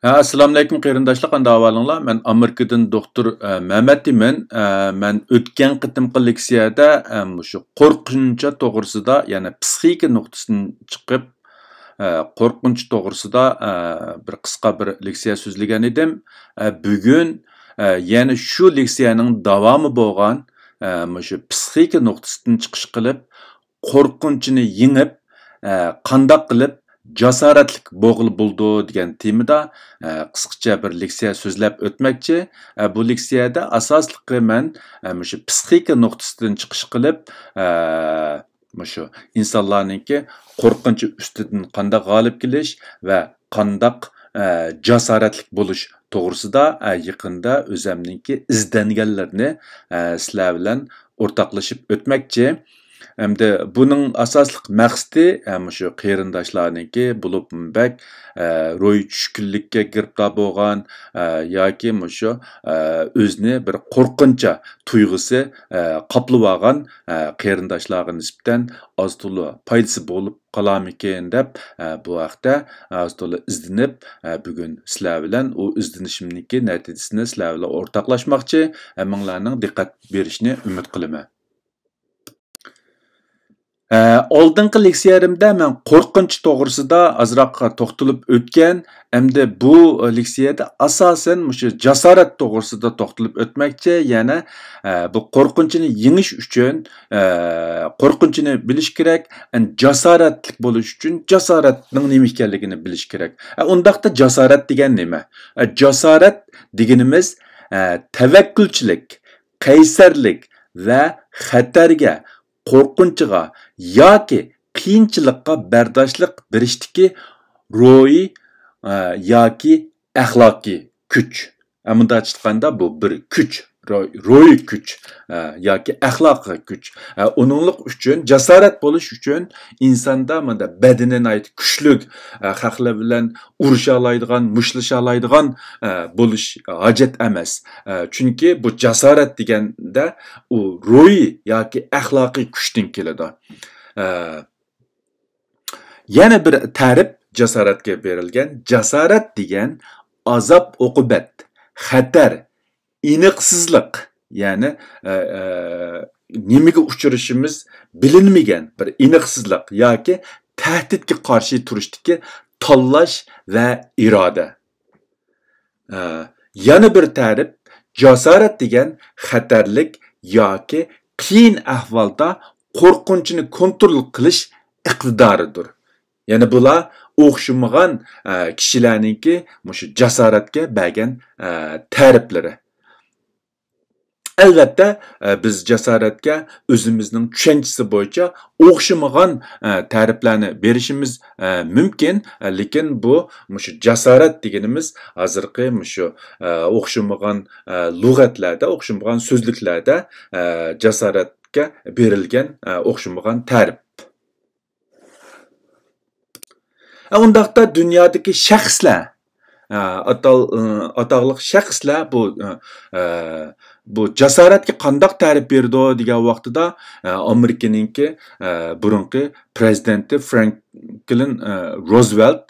Assalomu alaykum qarindoshlar, qanday ahvolinglar? Men Amerikadan doktor Mehmet deyman. Men o'tgan qitimqi leksiyada shu qo'rqinchi to'g'risida, ya'ni psixika nuqtasidan chiqib, qo'rqinch to'g'risida bir qisqa bir leksiya so'zlagan edim. Bugun yana shu leksiyaning davomi bo'lgan shu psixika nuqtasidan chiqish qilib, qo'rqinchni yengib, qanday qilib jasoratlik bo'g'il bo'ldi degan temada qisqacha bir leksiya so'zlab o'tmoqchi. Bu leksiyada asosliqi men shu psixika nuqtasidan chiqish qilib shu insonlarningki qo'rqinchi ustidan qanday g'olib kelish va qanday jasoratlik bo'lish to'g'risida yaqinda o'zimningki izlanganlarni sizlar bilan o'rtoqlashib o'tmoqchi. Hamda buning asosliq maqsadi shu qarindoshlarningki bo'lib bak ro'y tushkunlikka giribdor bo'lgan yoki shu o'zini bir qo'rqincha tuyg'usi qoplab olgan qarindoshlarga nisbatan oz to'la foydasi bo'lib qolarmikin deb bu haqda oz to'la izlanib bugun sizlar bilan u izlanishimniki natijasini sizlar bilan o'rtoqlashmoqchi. Hammanglarning diqqat berishni umid qilaman. Oldingi leksiyarimda men qo'rqinch to'g'risida azroq to'xtalib o'tgan, hamda bu leksiyada asosan shu jasorat to'g'risida to'xtalib o'tmoqchi. Yana bu qo'rqinchni yengish uchun qo'rqinchni bilish kerak, jasoratli bo'lish uchun jasoratning nima ekanligini bilish kerak. Undaqda jasorat degan nima? Jasorat deganimiz tavakkulchilik, qaysarlik va xatarga, qo'rqinchiga yoki qiyinchilikqa bardoshlik berishdiki ro'yi yoki axloqiy kuch. Amunda aytganda bu bir kuch, ro'yi kuch yoki axloqiy kuch. Uninglik uchun jasorat bo'lish uchun insonda mana badanini ayt kuchlik, xalqlar bilan urusha oladigan, mushlasha oladigan bo'lish hojat emas. Chunki bu jasorat deganda u ro'yi yoki axloqiy kuchdan keladi. Yana bir ta'rif jasoratga berilgan. Jasorat degan azob uqubat, xatar, iniqsizlik, ya'ni nimaga uchrashimiz bilinmagan bir iniqsizlik yoki tahdidga qarshi turishdagi tanlash va iroda. Yana bir ta'rif jasorat degan xatarlik yoki qiyin ahvolda qo'rqinchni kontrol qilish iqtidoridir. Ya'ni bular o'xshamagan kishilarningki shu jasoratga bergan ta'riflari. Albatta biz jasoratga o'zimizning tushunchasi bo'yicha o'xshamagan ta'riflarni berishimiz mumkin, lekin bu shu jasorat deganimiz hozirgi shu o'xshamagan lug'atlarda, o'xshamagan so'zliklarda jasoratga berilgan o'xshamagan ta'rif. Undaqda dunyodagi shaxslar, atoqliq shaxslar bu jasoratga qanday ta'rif berdi degan vaqtida Amerikaninki burunqi prezidenti Franklin Roosevelt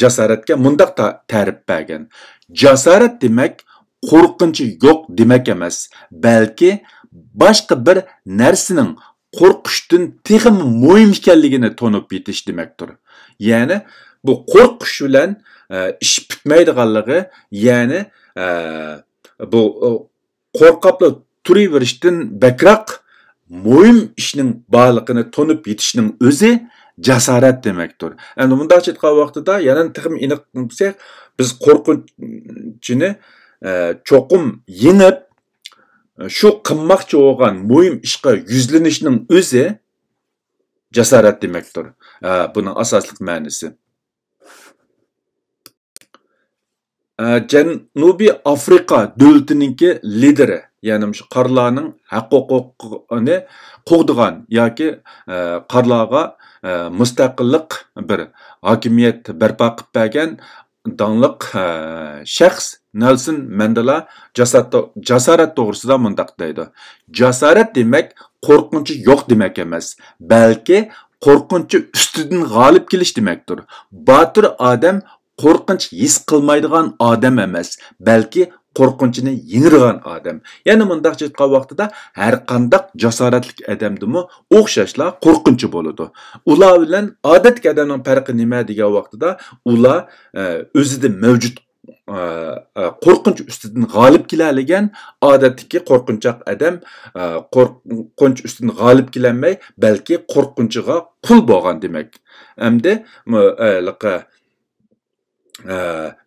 jasoratga mundaq ta'rif bergan. Jasorat demak qo'rqinchi yo'q demak emas, balki boshqa bir narsaning qo'rqishdan texmi muhim ekanligini tonib yetish demakdir. Ya'ni bu qo'rqish bilan ish bitmaydiganligi, ya'ni bu qo'rqabla turaverishdan bakroq muhim ishning borligini tonib yetishning o'zi jasorat demakdir. Endi bunday aytgan vaqtida yana texmi aniq bo'lsak, biz qo'rqinchni cho'qim yengib shu qilmoqchi bo'lgan muhim ishga yuzlanishning o'zi jasorat demakdir. Buning asosliq ma'nosi. Janubiy Afrika davlatiningki lideri, ya'ni shu qarlarning haq-huquqini qo'g'digan yoki qarlarga mustaqillik bir hokimiyat barpo qilib bergan donliq shaxs Nelson Mandela jasorat to'g'risida mundaq deydi. Jasorat demak qo'rqinchi yo'q demak emas, balki qo'rqinchi ustidan g'olib kelish demakdir. Botir odam qo'rqinch his qilmaydigan odam emas, balki qo'rqinchni yengirgan odam. Ya'ni mundaq aytgan vaqtida har qanday jasoratli odamdimi o'xshashla qo'rqinchi bo'ladi. Ular bilan odatdagi odamning farqi nima degan vaqtida ular o'zida mavjud qo'rqinch ustidan g'olib keladigan odatdagi qo'rqinchoq odam qo'rqinch ustidan g'olib kelolmay, balki qo'rqinchiga qul bo'lgan demak. Endi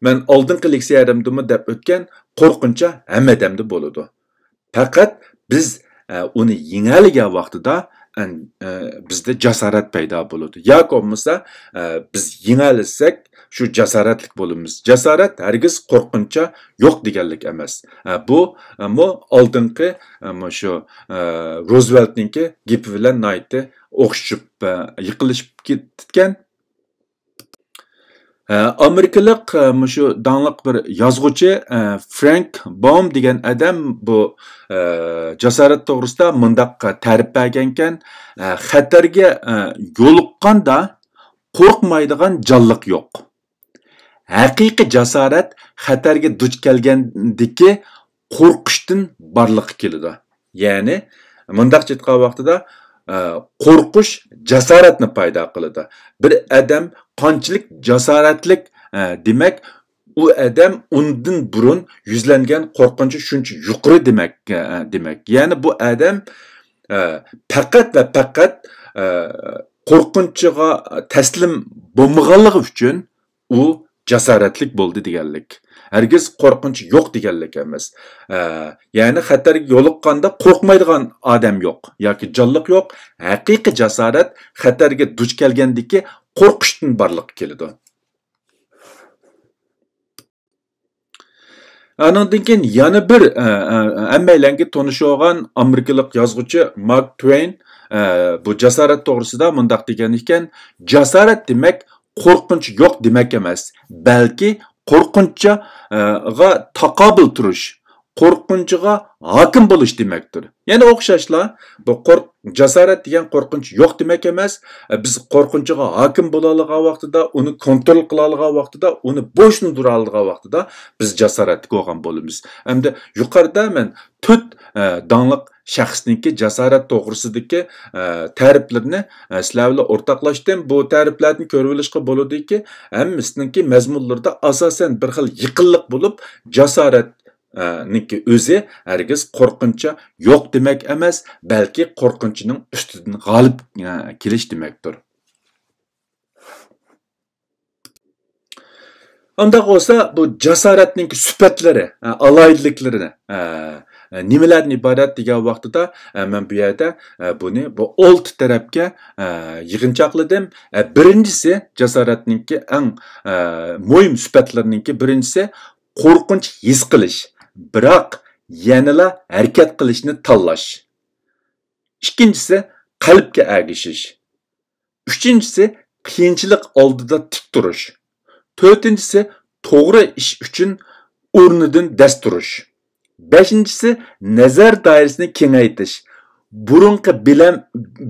men oldingi leksiyamda deb o'tgan qo'rqincha hamma odamda bo'ladi. Faqat biz uni yengaligan vaqtida bizda jasorat paydo bo'ladi. Yoki bo'lmasa biz yengalisak shu jasoratlik bo'lamiz. Jasorat hargiz qo'rqincha yo'q deganlik emas. Bu oldingi shu Rooseveltningki gapi bilan aytdi, o'xshib yiqilishib ketgan. Amerikalik shu danliq bir yozuvchi Frank Baum degan odam bu jasorat to'g'risida mundaq ta'rif bergan ekan, xatarga yo'liqqanda qo'rqmaydigan jonliq yo'q. Haqiqiy jasorat xatarga duch kelgandagi qo'rqishdan barliqqa keladi. Ya'ni mundaq aytgan vaqtida qo'rqish jasoratni paydo qiladi. Bir odam qanchalik jasoratlik demak, u odam undan burun yuzlangan qo'rqinchi shuncha yuqori demak. Ya'ni bu odam faqat va faqat qo'rqinchiga taslim bo'lmaganligi uchun u jasoratlik bo'ldi deganlik. Hargiz qo'rqinch yo'q deganlik emas. Ya'ni xatarga yo'liqqanda qo'rqmaydigan odam yo'q yoki jonliq yo'q. Haqiqiy jasorat xatarga duch kelgandagi qo'rqishdan barliqqa keladi. Andan keyin yana bir hammalarga tonish olgan amerikalik yozuvchi Mark Twain bu jasorat to'g'risida mundaq degan ekan, jasorat demak qo'rqinch yo'q demak emas, balki qo'rqinchga taqobil turish, qo'rqinchiga hokim bo'lish demakdir. Ya'ni o'xshashlar, bu jasorat degan qo'rqinch yo'q demak emas, biz qo'rqinchiga hokim bo'la olgan vaqtida, uni kontrol qila olgan vaqtida, uni bo'ysundira olgan vaqtida biz jasoratga bo'lgan bo'lamiz. Hamda yuqorida men 4 danliq shaxsningki jasorat to'g'risidagi ta'riflarni sizlar bilan o'rtoqlashdim. Bu ta'riflarni ko'rib olishga bo'ladiki, hammasininki mazmunlarida asosan bir xil yiqilliq bo'lib, jasorat niki o'zi hargiz qo'rqincha yo'q demak emas, balki qo'rqinchining ustidan g'olib kelish demakdir. Undaq bo'lsa, bu jasoratning sifatlari, alayliklarini nimalardan iborat degan vaqtida men bu yerda buni bu 6 tarafga yig'inchoqladim. Birinchisi jasoratningki eng muhim sifatlarininki birinchisi qo'rqinch his qilish, biroq yanada harakat qilishni tanlash. Ikkinchisi qalbga ergishish. Uchinchisi qiyinchilik oldida tik turish. To'rtinchisi to'g'ri ish uchun o'rnidan dast turish. Beshinchisi nazar doirasini kengaytirish. Burunqi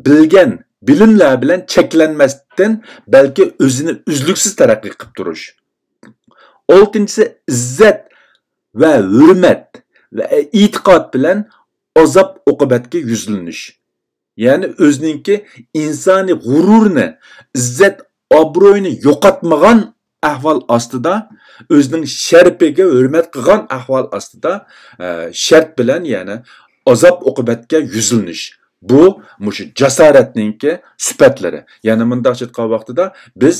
bilgan bilimlar bilan cheklanmasdan, balki o'zini uzluksiz taraqqiy qilib turish. Oltinchisi izzat va hurmat va e'tiqod bilan azob oqibatga yuzlanish. Ya'ni o'zininki insoniy g'ururni, izzat obro'yini yo'qotmagan ahvol ostida, o'zining sharpiga hurmat qilgan ahvol ostida shart bilan ya'ni azob oqibatga yuzlanish. Bu mushu jasoratningki sifatlari. Ya'ni bunday aytgan vaqtida biz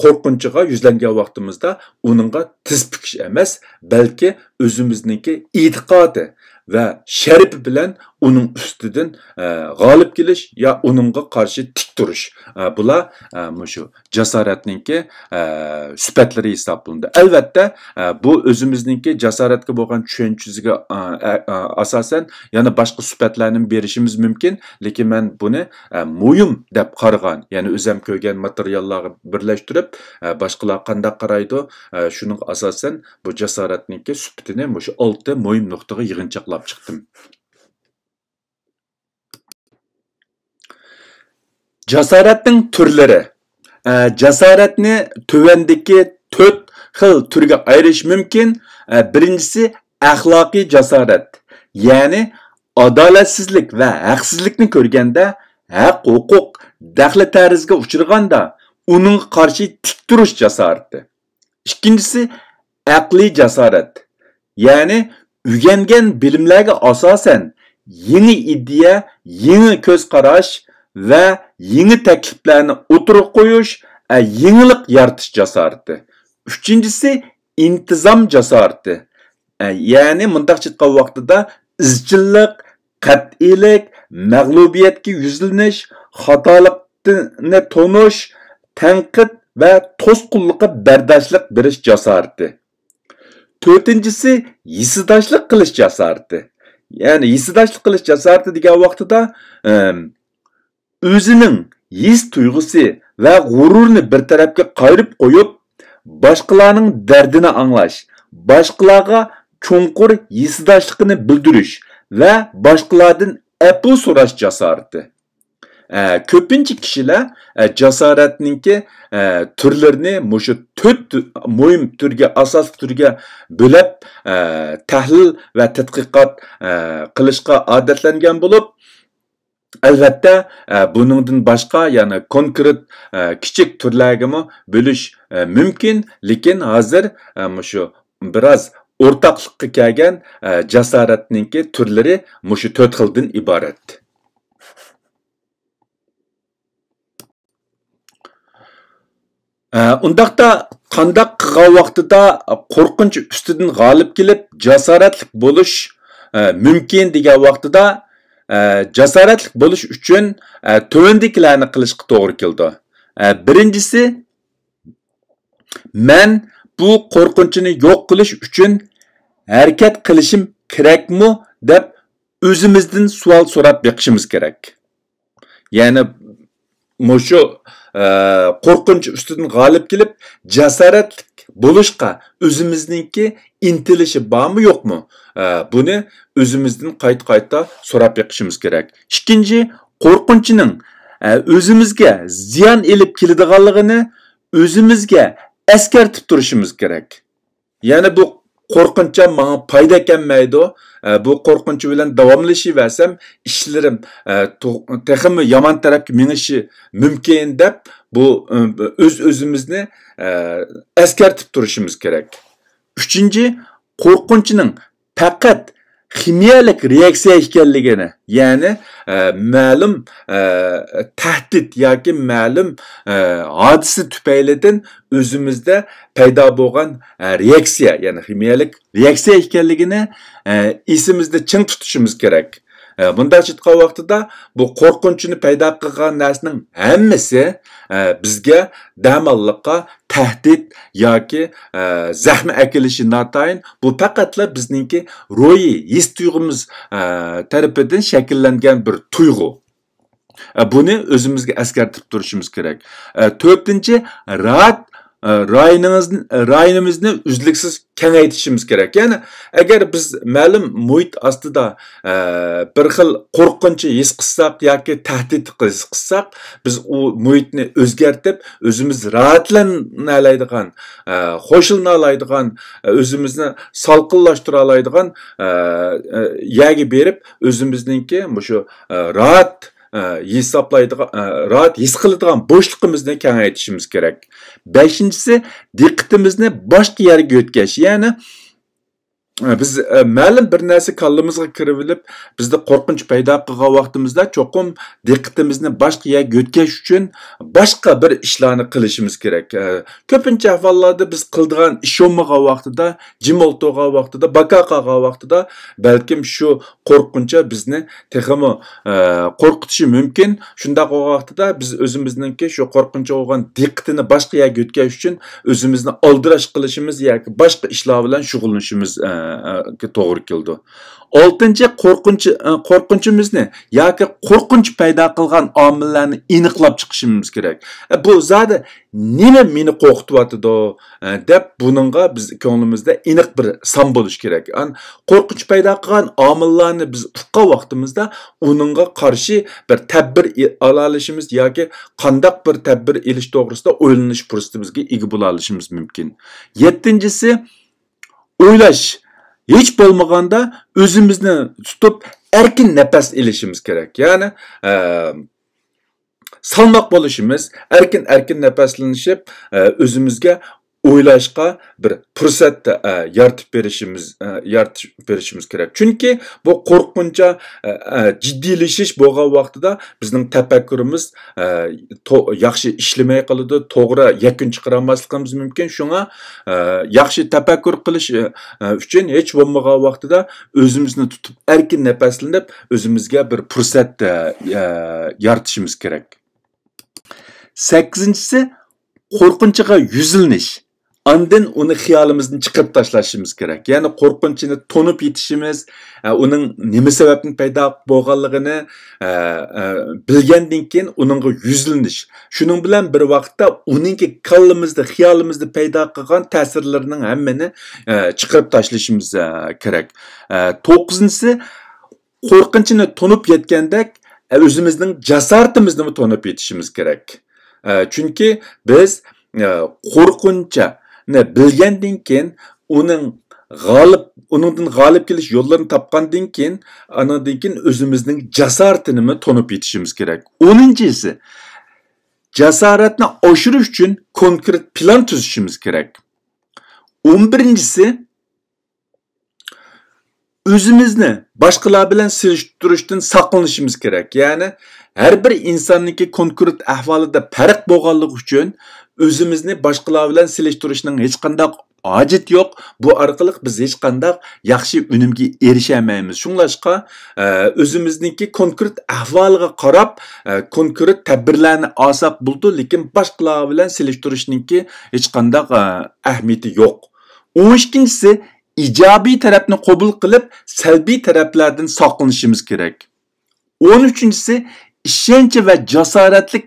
qo'rqinchiga yuzlangan vaqtimizda uningga tiz pukish emas, balki o'zimizningki e'tiqodi va sharpi bilan uning ustidan g'olib kelish ya uningga qarshi tik turish. Bular shu jasoratningki sifatlari hisoblanadi. Albatta, bu o'zimizningki jasoratga bo'lgan tushunchasiga asosan yana boshqa sifatlarni berishimiz mumkin, lekin men buni muhim deb qaragan, ya'ni o'zim ko'rgan materiallarga birlashtirib, boshqalar qanday qaraydi, shuning asosan bu jasoratningki sifatini shu 6 muhim nuqtaga yig'inchoqlab chiqdim. Jasoratning turlari. jasoratni tövendeki 4 xil turga ayirish mumkin. Birinchisi axloqiy jasorat. Ya'ni adolatsizlik va haqsizlikni ko'rganda, haq, huquq, daxli tarzga uchraganda uning qarshi tik turish jasorati. Ikkinchisi aqliy jasorat. Ya'ni o'rgangan bilimlarga asosan yeni idea, yeni ko'z qarash va yeni takliflarni o'tirib qo'yish, yenilik yaratish jasorati. Uchinchisi intizom jasorati. Ya'ni mundaqcha aytgan vaqtida izchillik, qat'iylik, mag'lubiyatga yuzlanish, xatolikni tonish, tanqid va to'sqinlikqa bardoshlik berish jasorati. To'rtinchisi hisidoshlik qilish jasorati. Ya'ni hisidoshlik qilish jasorati degan vaqtida o'zining his tuyg'usi va g'ururini bir tarafga qayirib qo'yib, boshqalarning dardini anglash, boshqalarga chunqur hisidoshligini bildirish va boshqalardan afv so'rash jasorati. Ko'pincha kishilar jasoratninki turlarini mushu 4 muhim turga, asosiy turga bo'lib, tahlil va tadqiqot qilishga odatlangan bo'lib, albatta buningdan boshqa, ya'ni konkret kichik turlarga bo'lish mumkin, lekin hozir mushu biroz o'rtoqlikqa kelgan jasoratninki turlari mushu 4 xildan iborat. Undaqda qandaq qilgan vaqtida qo'rqinch ustidan g'olib kelib jasoratli bo'lish mumkin degan vaqtida jasoratli bo'lish uchun to'vandagilarni qilishga to'g'ri keldi. Birinchisi, men bu qo'rqinchni yo'q qilish uchun harakat qilishim kerakmi deb o'zimizdan savol so'rab beqishimiz kerak. Ya'ni mushu qo'rqinch ustidan g'olib kelib jasoratli bo'lishga o'zimizningki intilishi bormi yo'qmi? Buni o'zimizdan qayta so'rab beqishimiz kerak. Ikkinchi, qo'rqinchning o'zimizga ziyon elib keladiganligini o'zimizga eskartib turishimiz kerak. Ya'ni bu qo'rqinch menga foyda kelmaydi. Bu qo'rqinch bilan davomlashaversam, ishlarim texmi yomon tarafga menishi mumkin deb bu o'zimizni eskartib turishimiz kerak. Uchinchi, qo'rqinchning faqat kimyalik reaksiya ekanligini, ya'ni ma'lum tahdid yoki ma'lum hodisa tufaylidan o'zimizda paydo bo'lgan reaksiya, ya'ni kimyalik reaksiya ekanligini esimizda ching tutishimiz kerak. Bunda aytgan vaqtida bu qo'rqinchni paydo qilgan narsaning hammasi bizga damalliqqa tahdid yoki zaxmi akilishi notayin. Bu faqatla bizningki ruhiy his tuyg'umiz tarafidan shakllangan bir tuyg'u. Buni o'zimizga eskartib turishimiz kerak. To'rtinchi, rayonimizni uzluksiz kengaytirishimiz kerak. Ya'ni agar biz ma'lum muhit ostida bir xil qo'rqinchi his qilsak yoki tahdid his qilsak, biz u muhitni o'zgartib, o'zimiz rahatlanadigan, qo'shiladigan, o'zimizni salqinlashtira oladigan yerga berib, o'zimizningki shu rahat rahat his qiladigan bo'shliqimizni kengaytirishimiz kerak. Beshinchisi, diqqatimizni boshqa yerga o'tkazish. Ya'ni biz ma'lum bir narsa kallamizga kirib olib, bizda qo'rqinch paydo qilgan vaqtimizda cho'qim diqqatimizni boshqa yerga o'tkazish uchun boshqa bir ishlarni qilishimiz kerak. Ko'pincha ahvollarda biz qildigan ish olmagan vaqtida, jim o'tirgan vaqtida, baka qolgan vaqtida balkim shu qo'rqinch bizni texmi qo'rqitishi mumkin. Shunday bo'lgan vaqtida biz o'zimizningki shu qo'rqinch bo'lgan diqqatini boshqa yerga o'tkazish uchun o'zimizni oldirash qilishimiz yoki boshqa ishlar bilan shug'ullanishimiz to'g'ri keldi. 6. qo'rqinchimizni yoki qo'rqinch paydo qilgan omillarni aniqlab chiqishimiz kerak. Bu zodi nima meni qo'rqityotidi deb buningga biz ko'nglimizda aniq bir son bo'lish kerak. Qo'rqinch paydo qilgan omillarni biz uqqan vaqtimizda uningga qarshi bir tadbir ola olishimiz yoki qandaq bir tadbir elish to'g'risida o'ylanish fursatimizga ega bo'la olishimiz mumkin. 7. o'ylash. Hiç bo'lmaganda o'zimizni tutib erkin nafas olishimiz kerak. Ya'ni salmoq bo'lishimiz, erkin nafaslanishib o'zimizga o'ylashga bir fursat yaratib berishimiz kerak. Chunki bu qo'rqincha jiddiylashish bo'lgan vaqtida bizning tafakkurimiz yaxshi ishlamay qoladi, to'g'ri yakun chiqara olmasligimiz mumkin. Shunga yaxshi tafakkur qilish uchun hech bo'lmagan vaqtida o'zimizni tutib erkin nafaslanib o'zimizga bir fursat yaratishimiz kerak. 8. qo'rqinchiga yuzilnish. Andın onu xiyalımızdan çıkıp taşlaşımız gerek. Yani korkunçunu tonup yetişimiz, onun nime sebepten payda bo'lganligini bilgenden keyin onunla yüzleniş. Şunun bilen bir vaqtda onunki kallimizde, xiyalımızda payda qilgan ta'sirlarının hemmini çıkıp taşlaşımız gerek. 9. Korkunçunu tonup yetkendek özümüzün cesaretimizni tonup yetişimiz gerek. Çünkü biz korkunça bilgandan keyin uningdan g'olib kelish yo'llarini topgandan keyin o'zimizning jasoratini to'nib yetishimiz kerak. 10. jasoratni oshirish uchun konkret plan tuzishimiz kerak. 11. o'zimizni boshqalar bilan selishtirishdan saqlanishimiz kerak. Ya'ni har bir insonniki konkret ahvolida farq bo'lganligi uchun o'zimizni boshqalar bilan selishtirishning hech qanday hojat yo'q. Bu orqali biz hech qanday yaxshi unumga erishamaymiz. Shunglashqa o'zimizniki konkret ahvoliga qarab konkret tadbirlarni olsak bo'ldi, lekin boshqalar bilan selishtirishninki hech qanday ahamiyati yo'q. 12. ijobiy tarafni qabul qilib, salbiy taraflardan saqlanishimiz kerak. 13. ishonch va jasoratlik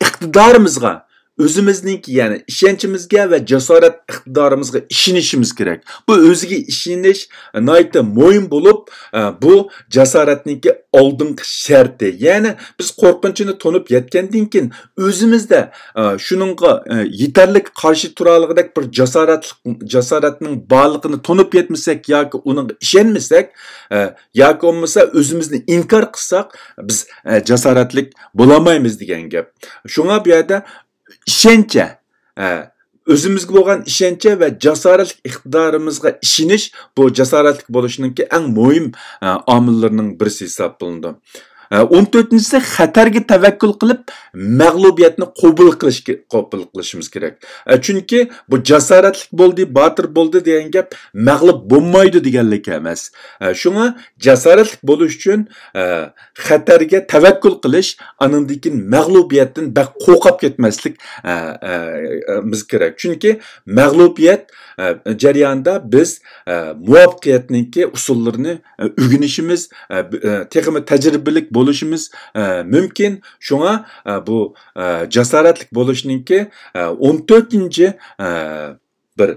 iqtidorimizga o'zimizningki ya'ni ishonchimizga va jasorat iqtidorimizga ishonishimiz kerak. Bu o'ziga ishonish nihoyatda muhim bo'lib, bu jasoratningki oldingi sharti. Ya'ni biz qo'rqinchini to'nib yetgandan keyin o'zimizda shuningga yetarlik qarshi turalg'idek bir jasoratning borligini to'nib yetmasak yoki uninga ishonmasak yoki bo'lmasa o'zimizni inkor qilsak biz jasoratlik bo'lamaymiz degan gap. Shunga bu yerda ishoncha, o'zimizga bo'lgan ishoncha va jasoratlik iqtidorimizga ishonish bu jasoratlik bo'lishninki eng muhim omillarning birisi hisoblanadi. 14. xatarga tavakkul qilib, mag'lubiyatni qabul qilishimiz kerak. Chunki bu jasoratlik bo'ldi, botir bo'ldi degan gap mag'lub bo'lmaydi deganlik emas. Shunga jasoratlik bo'lish uchun xatarga tavakkul qilish, andan keyin mag'lubiyatdan qo'rqib ketmaslik biz kerak. Chunki mag'lubiyat jarayonida biz muvaffaqiyatningki usullarini o'rganishimiz, texnik tajribalik bo'lishimiz mumkin. Shunga bu jasoratlik bo'lishninki 14. bir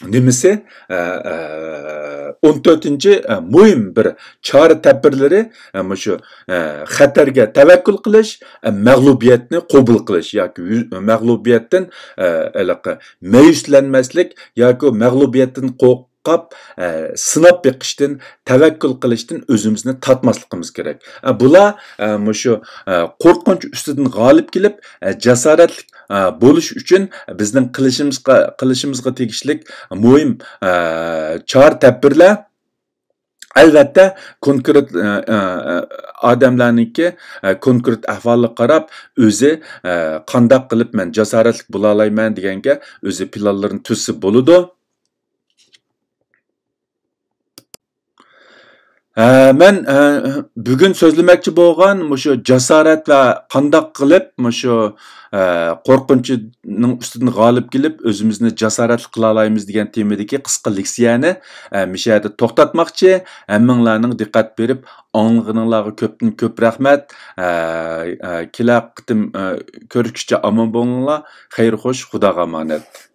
nimasi 14. muhim bir chora tadbirlari shu xatarga tavakkul qilish, mag'lubiyatni qabul qilish yoki mag'lubiyatdan mayuslanmaslik yoki mag'lubiyatdan sinab beqishdan, tavakkul qilishdan o'zimizni tatmasligimiz kerak. Bular shu qo'rqinch ustidan g'olib kelib, jasoratli bo'lish uchun bizning qilishimizga tegishli muhim chora-tadbirlar. Albatta konkret odamlarniki konkret ahvolga qarab o'zi qanday qilib men jasoratli bo'la olayman deganga o'zi planlarini tuzsa bo'ladi. Men bugun so'zlamoqchi bo'lgan mushu jasorat va qandoq qilib mushu qo'rqinchning ustidan g'olib kelib o'zimizni jasoratli qila olamiz degan temadagi qisqa leksiyani mushu yerda to'xtatmoqchi. Hammanglarning diqqat berib anglag'ininglarga ko'pdan ko'p rahmat. Kelar qitim ko'rishguncha omon bo'linglar. Xayr xo'sh, Xudoga omonat.